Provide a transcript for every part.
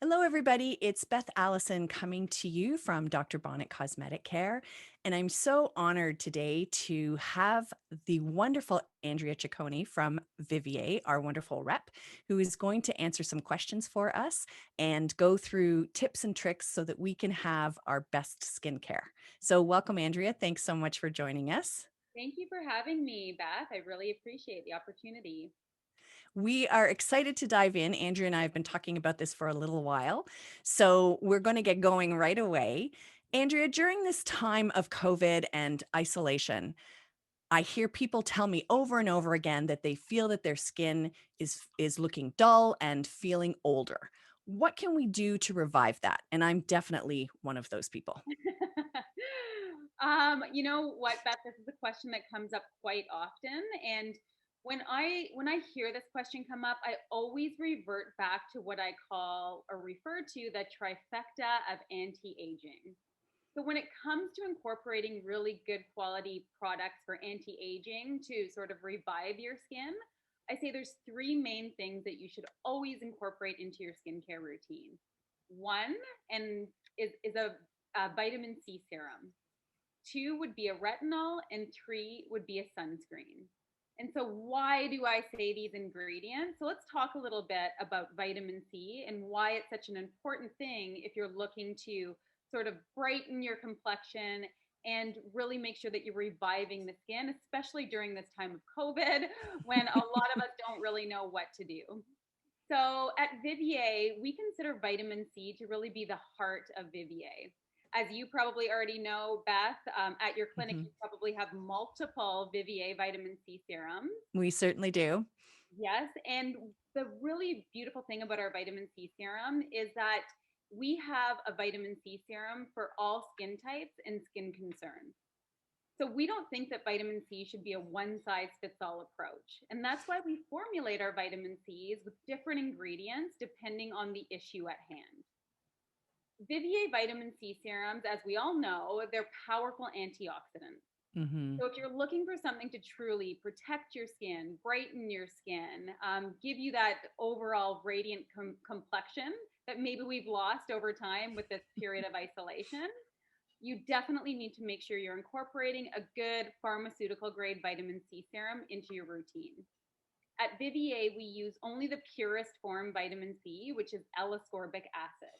Hello, everybody. It's Beth Allison coming to you from Dr. Bonnett Cosmetic Care. And I'm so honored today to have the wonderful Andrea Ciccone from Vivier, our wonderful rep, who is going to answer some questions for us and go through tips and tricks so that we can have our best skincare. So, welcome, Andrea. Thanks so much for joining us. Thank you for having me, Beth. I really appreciate the opportunity. We are excited to dive in. Andrea and I have been talking about this for a little while. So we're going to get going right away. Andrea, during this time of COVID and isolation, I hear people tell me over and over again that they feel that their skin is looking dull and feeling older. What can we do to revive that? And I'm definitely one of those people. You know what, Beth? This is a question that comes up quite often, and when I hear this question come up, I always revert back to what I call or refer to the trifecta of anti-aging. So when it comes to incorporating really good quality products for anti-aging to sort of revive your skin, I say there's three main things that you should always incorporate into your skincare routine. One and is a vitamin C serum. Two would be a retinol, and three would be a sunscreen. And so, why do I say these ingredients? So, let's talk a little bit about vitamin C and why it's such an important thing if you're looking to sort of brighten your complexion and really make sure that you're reviving the skin, especially during this time of COVID when a lot of us don't really know what to do. So at Vivier, we consider vitamin C to really be the heart of Vivier. As you probably already know, Beth, at your clinic, Mhm. you probably have multiple Vivier vitamin C serums. We certainly do. Yes. And the really beautiful thing about our vitamin C serum is that we have a vitamin C serum for all skin types and skin concerns. So we don't think that vitamin C should be a one size fits all approach. And that's why we formulate our vitamin Cs with different ingredients depending on the issue at hand. Vivier vitamin C serums, as we all know, they're powerful antioxidants. Hmm. So if you're looking for something to truly protect your skin, brighten your skin, give you that overall radiant complexion that maybe we've lost over time with this period of isolation, you definitely need to make sure you're incorporating a good pharmaceutical grade vitamin C serum into your routine. At Vivier, we use only the purest form vitamin C, which is L-ascorbic acid.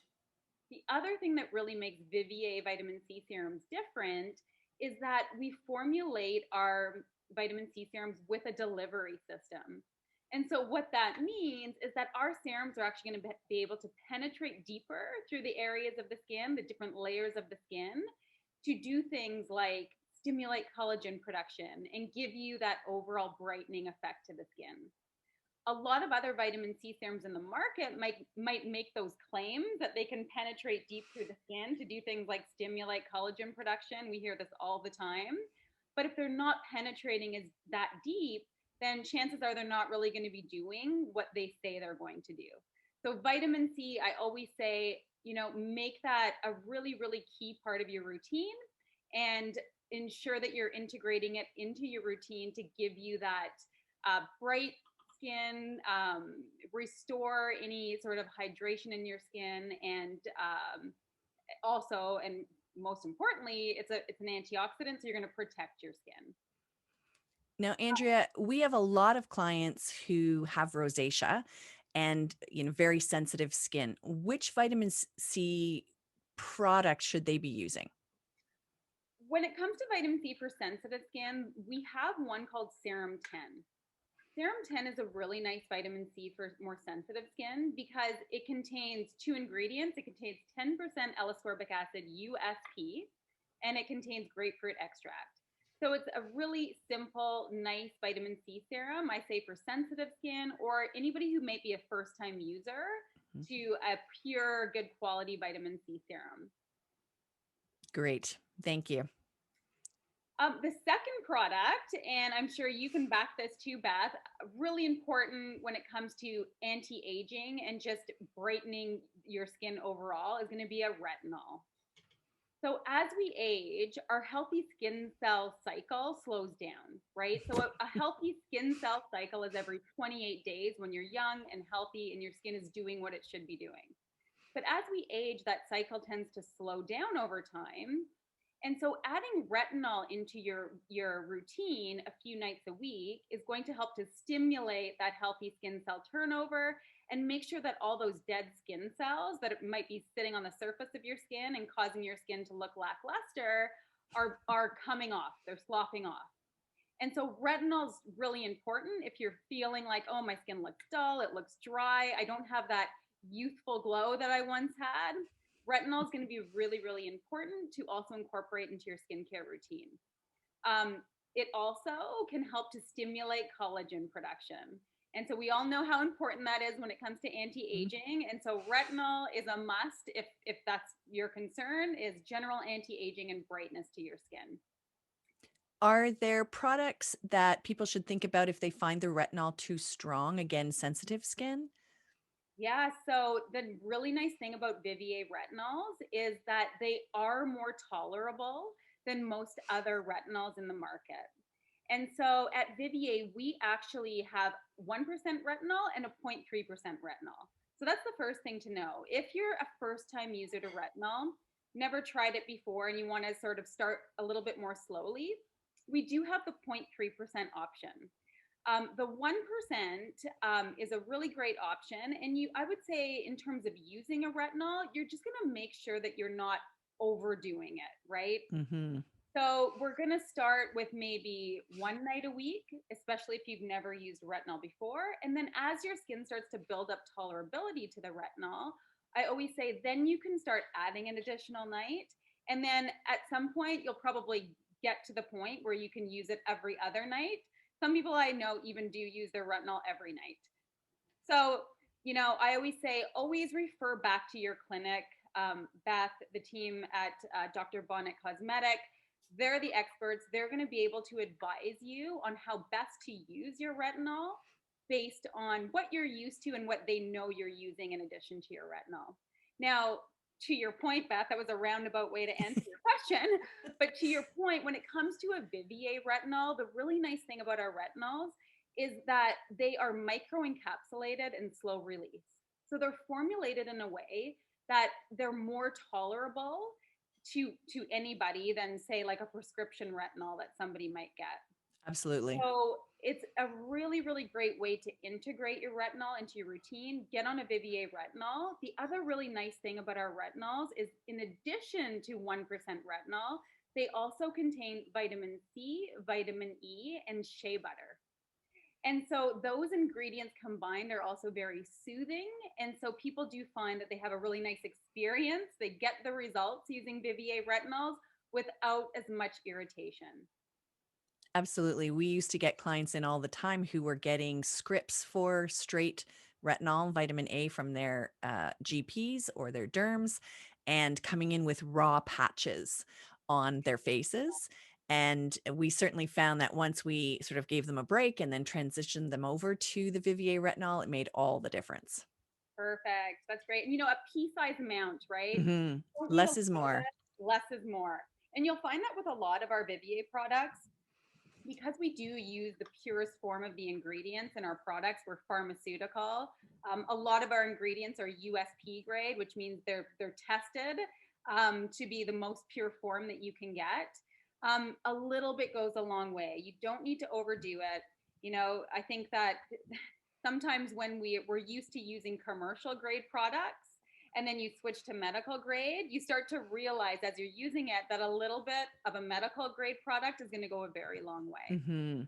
The other thing that really makes Vivier vitamin C serums different is that we formulate our vitamin C serums with a delivery system. And so, what that means is that our serums are actually going to be able to penetrate deeper through the areas of the skin, the different layers of the skin, to do things like stimulate collagen production and give you that overall brightening effect to the skin. A lot of other vitamin C serums in the market might make those claims that they can penetrate deep through the skin to do things like stimulate collagen production. We hear this all the time. But if they're not penetrating as that deep, then chances are they're not really going to be doing what they say they're going to do. So vitamin C, I always say, make that a really, really key part of your routine and ensure that you're integrating it into your routine to give you that bright skin, restore any sort of hydration in your skin, and also, and most importantly, it's an antioxidant, so you're going to protect your skin. Now, Andrea, we have a lot of clients who have rosacea and, very sensitive skin. Which vitamin C product should they be using? When it comes to vitamin C for sensitive skin, we have one called Serum 10. Serum 10 is a really nice vitamin C for more sensitive skin because it contains two ingredients. It contains 10% L-ascorbic acid USP, and it contains grapefruit extract. So it's a really simple, nice vitamin C serum, I say for sensitive skin or anybody who might be a first time user Mhm. to a pure, good quality vitamin C serum. Great. Thank you. The second product, and I'm sure you can back this too, Beth, really important when it comes to anti aging and just brightening your skin overall is going to be a retinol. So, as we age, our healthy skin cell cycle slows down, right? So, a healthy skin cell cycle is every 28 days when you're young and healthy and your skin is doing what it should be doing. But as we age, that cycle tends to slow down over time. And so adding retinol into your routine a few nights a week is going to help to stimulate that healthy skin cell turnover and make sure that all those dead skin cells that might be sitting on the surface of your skin and causing your skin to look lackluster are coming off. They're sloughing off. And so retinol is really important if you're feeling like, oh, my skin looks dull, it looks dry, I don't have that youthful glow that I once had. Retinol is going to be really, really important to also incorporate into your skincare routine. Um, it also can help to stimulate collagen production. And so we all know how important that is when it comes to anti-aging. And so retinol is a must if that's your concern, is general anti-aging and brightness to your skin. Are there products that people should think about if they find the retinol too strong? Again, sensitive skin? Yeah, so the really nice thing about Vivier retinols is that they are more tolerable than most other retinols in the market. And so at Vivier, we actually have 1% retinol and a 0.3% retinol. So that's the first thing to know. If you're a first time user to retinol, never tried it before, and you want to sort of start a little bit more slowly, we do have the 0.3% option. The 1% is a really great option. And I would say, in terms of using a retinol, you're just going to make sure that you're not overdoing it, right? Mm-hmm. So we're going to start with maybe one night a week, especially if you've never used retinol before. And then as your skin starts to build up tolerability to the retinol, I always say, then you can start adding an additional night. And then at some point, you'll probably get to the point where you can use it every other night. Some people I know even do use their retinol every night. So, I always say, always refer back to your clinic. Beth, the team at Dr. Bonnett Cosmetic, they're the experts. They're going to be able to advise you on how best to use your retinol based on what you're used to and what they know you're using in addition to your retinol. Now, to your point, Beth, that was a roundabout way to answer your question. But to your point, when it comes to a Vivier retinol, the really nice thing about our retinols is that they are microencapsulated and slow release. So they're formulated in a way that they're more tolerable to anybody than, say, like a prescription retinol that somebody might get. Absolutely. So it's a really, really great way to integrate your retinol into your routine. Get on a Vivier retinol. The other really nice thing about our retinols is, in addition to 1% retinol, they also contain vitamin C, vitamin E, and shea butter. And so those ingredients combined are also very soothing. And so people do find that they have a really nice experience. They get the results using Vivier retinols without as much irritation. Absolutely. We used to get clients in all the time who were getting scripts for straight retinol, vitamin A from their GPs or their derms, and coming in with raw patches on their faces. And we certainly found that once we sort of gave them a break and then transitioned them over to the Vivier retinol, it made all the difference. Perfect. That's great. And a pea-sized amount, right? Hmm. Don't need a Less is lot of more. it. Less is more. And you'll find that with a lot of our Vivier products, because we do use the purest form of the ingredients in our products. We're pharmaceutical. A lot of our ingredients are USP grade, which means they're tested to be the most pure form that you can get. A little bit goes a long way. You don't need to overdo it. I think that sometimes when we're used to using commercial grade products, and then you switch to medical grade, you start to realize as you're using it that a little bit of a medical grade product is going to go a very long way. Hmm.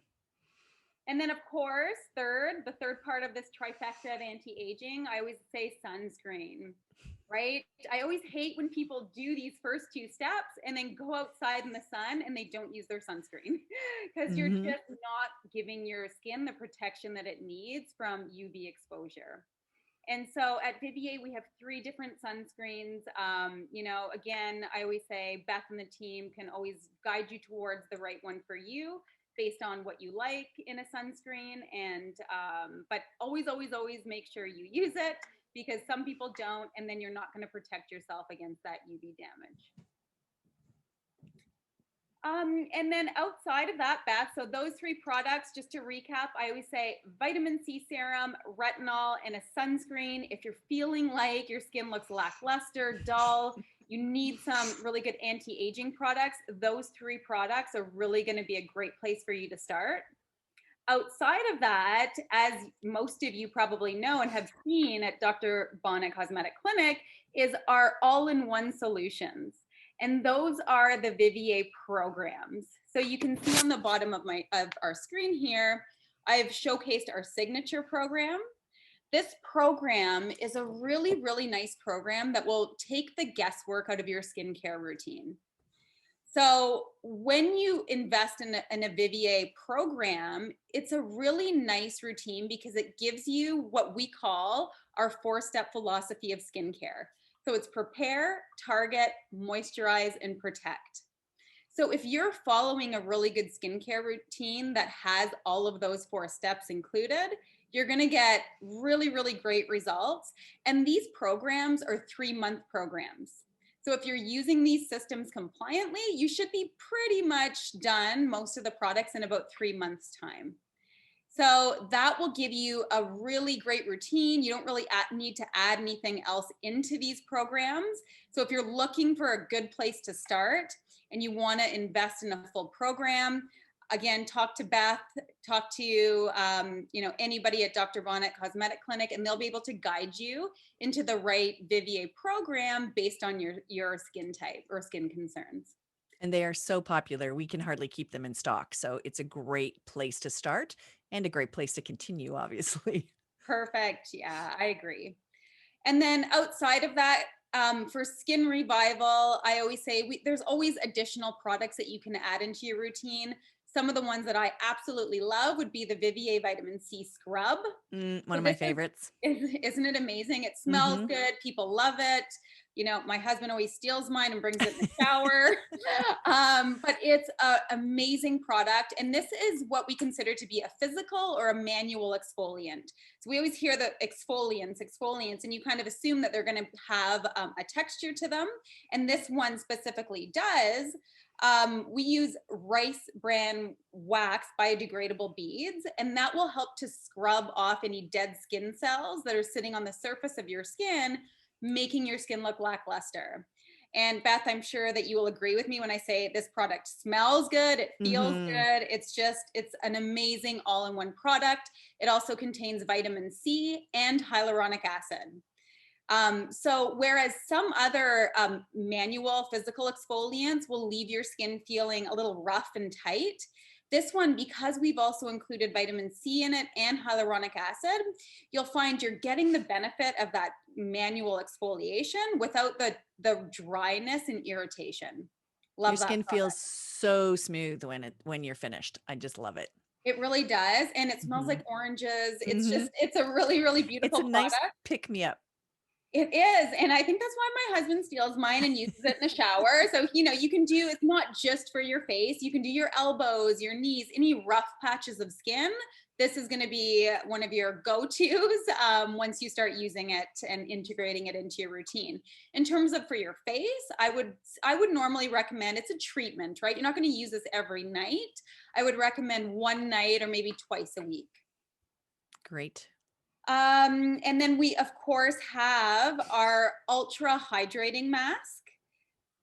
And then, of course, the third part of this trifecta of anti-aging, I always say sunscreen, right? I always hate when people do these first two steps and then go outside in the sun and they don't use their sunscreen, because you're Hmm. just not giving your skin the protection that it needs from UV exposure. And so at Vivier, we have 3 different sunscreens. Again, I always say Beth and the team can always guide you towards the right one for you based on what you like in a sunscreen. And but always, always, always make sure you use it, because some people don't, and then you're not going to protect yourself against that UV damage. And then outside of that, Beth, so those three products, just to recap, I always say vitamin C serum, retinol, and a sunscreen. If you're feeling like your skin looks lackluster, dull, you need some really good anti-aging products, those three products are really going to be a great place for you to start. Outside of that, as most of you probably know and have seen at Dr. Bonnett Cosmetic Clinic, is our all-in-one solutions. And those are the Vivier programs. So you can see on the bottom of our screen here, I've showcased our signature program. This program is a really, really nice program that will take the guesswork out of your skincare routine. So when you invest in a Vivier program, it's a really nice routine because it gives you what we call our 4-step philosophy of skincare. So it's prepare, target, moisturize, and protect. So if you're following a really good skincare routine that has all of those 4 steps included, you're going to get really, really great results. And these programs are 3-month programs. So if you're using these systems compliantly, you should be pretty much done most of the products in about 3 months' time. So that will give you a really great routine. You don't really need to add anything else into these programs. So if you're looking for a good place to start and you want to invest in a full program, again, talk to Beth, talk to anybody at Dr. Bonnett Cosmetic Clinic, and they'll be able to guide you into the right Vivier program based on your skin type or skin concerns. And they are so popular, we can hardly keep them in stock. So it's a great place to start and a great place to continue, obviously. Perfect. Yeah, I agree. And then outside of that, for skin revival, I always say there's always additional products that you can add into your routine. Some of the ones that I absolutely love would be the Vivier Vitamin C Scrub. One So of my this favorites. isn't it amazing? It smells Mhm. good. People love it. You know, my husband always steals mine and brings it in the shower. But it's an amazing product. And this is what we consider to be a physical or a manual exfoliant. So we always hear the exfoliants, and you kind of assume that they're going to have a texture to them. And this one specifically does. We use rice bran wax biodegradable beads, and that will help to scrub off any dead skin cells that are sitting on the surface of your skin, making your skin look lackluster. And Beth, I'm sure that you will agree with me when I say this product smells good, it feels Mhm. good. It's an amazing all-in-one product. It also contains vitamin C and hyaluronic acid. So whereas some other manual physical exfoliants will leave your skin feeling a little rough and tight, this one, because we've also included vitamin C in it and hyaluronic acid, you'll find you're getting the benefit of that manual exfoliation without the dryness and irritation. Your Love that skin product. feels so smooth when you're finished. I just love it. It really does. And it smells Mhm. like oranges. Mhm. It's a really, really It's beautiful a nice product. pick me up. It is. And I think that's why my husband steals mine and uses it in the shower. So, you can do, it's not just for your face. You can do your elbows, your knees, any rough patches of skin. This is going to be one of your go-tos once you start using it and integrating it into your routine. In terms of for your face, I would normally recommend, it's a treatment, right? You're not going to use this every night. I would recommend one night or maybe twice a week. Great. And then we, of course, have our ultra hydrating mask.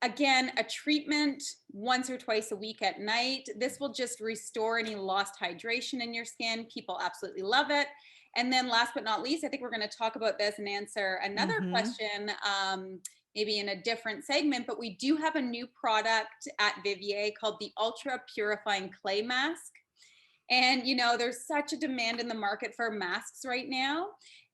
Again, a treatment once or twice a week at night. This will just restore any lost hydration in your skin. People absolutely love it. And then last but not least, I think we're going to talk about this and answer another Mhm. question, maybe in a different segment, but we do have a new product at Vivier called the Ultra Purifying Clay Mask. And, there's such a demand in the market for masks right now.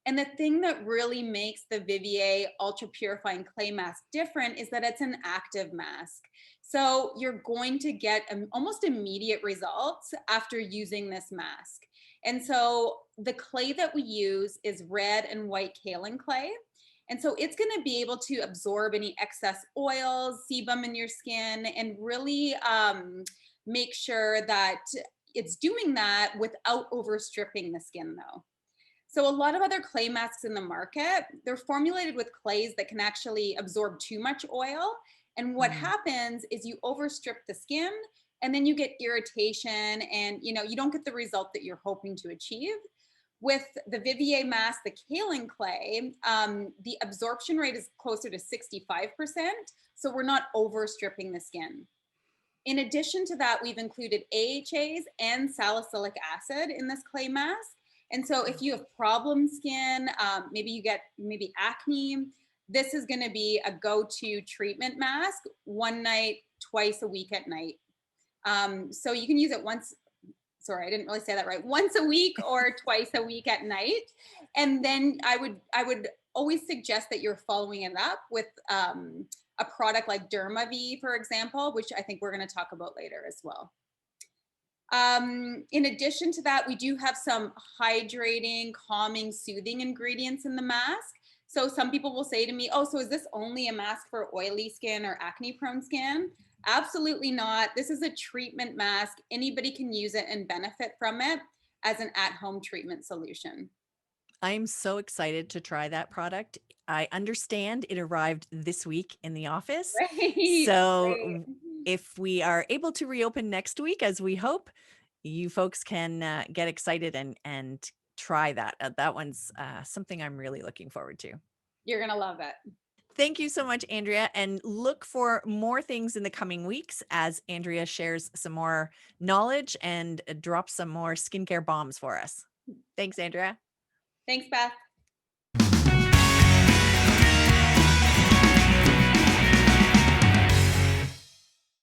And the thing that really makes the Vivier Ultra Purifying Clay Mask different is that it's an active mask. So you're going to get almost immediate results after using this mask. And so the clay that we use is red and white kaolin clay. And so it's going to be able to absorb any excess oils, sebum in your skin, and really make sure that it's doing that without overstripping the skin though. So a lot of other clay masks in the market, they're formulated with clays that can actually absorb too much oil. And what Mm. happens is you overstrip the skin, and then you get irritation, and you don't get the result that you're hoping to achieve. With the Vivier mask, the kaolin clay, the absorption rate is closer to 65%. So we're not overstripping the skin. In addition to that, we've included AHAs and salicylic acid in this clay mask. And so if you have problem skin, maybe you get maybe acne, this is going to be a go-to treatment mask one night, twice a week at night. So you can use it once. Sorry, I didn't really say that right. Once a week or twice a week at night. And then I would always suggest that you're following it up with a product like DermaV, for example, which I think we're going to talk about later as well. In addition to that, we do have some hydrating, calming, soothing ingredients in the mask. So some people will say to me, oh, so is this only a mask for oily skin or acne prone skin? Absolutely not. This is a treatment mask. Anybody can use it and benefit from it as an at-home treatment solution. I'm so excited to try that product. I understand it arrived this week in the office. Great, So great. if we are able to reopen next week, as we hope, you folks can get excited and try that. That one's something I'm really looking forward to. You're going to love it. Thank you so much, Andrea. And look for more things in the coming weeks as Andrea shares some more knowledge and drops some more skincare bombs for us. Thanks, Andrea. Thanks, Beth.